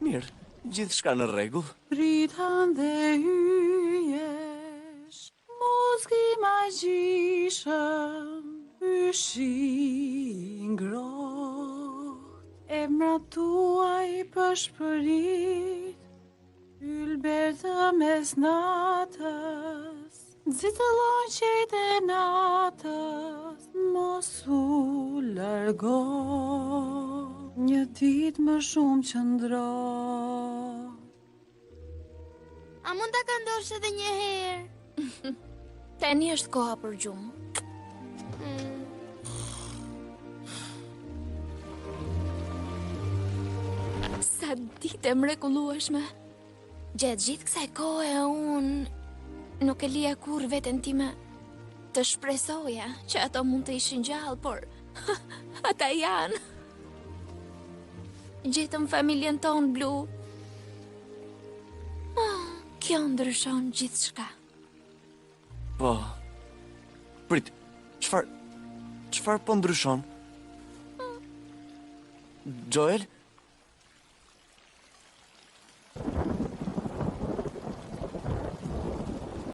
Mirë, gjithçka në rregull. Pritan dhe hyesh, muzgi magjishëm, yshi ngrohtë, emrat tuaj përshpërit, ylber të mes natës, nxitëllon qejt e natës, mos u largo, një ditë më shumë qëndro. A mund ta këndosh edhe një herë? Tani është koha për gjumë. Sa ditë e mrekullueshme. Gjatë gjithë kësaj kohe unë nuk e lija kur veten time të shpresoja që ato mund të ishin gjallë, por ata janë. Gjetëm familjen tonë blu. Kjo ndryshon gjithçka. Po. Prit, çfarë po ndryshon? Joel?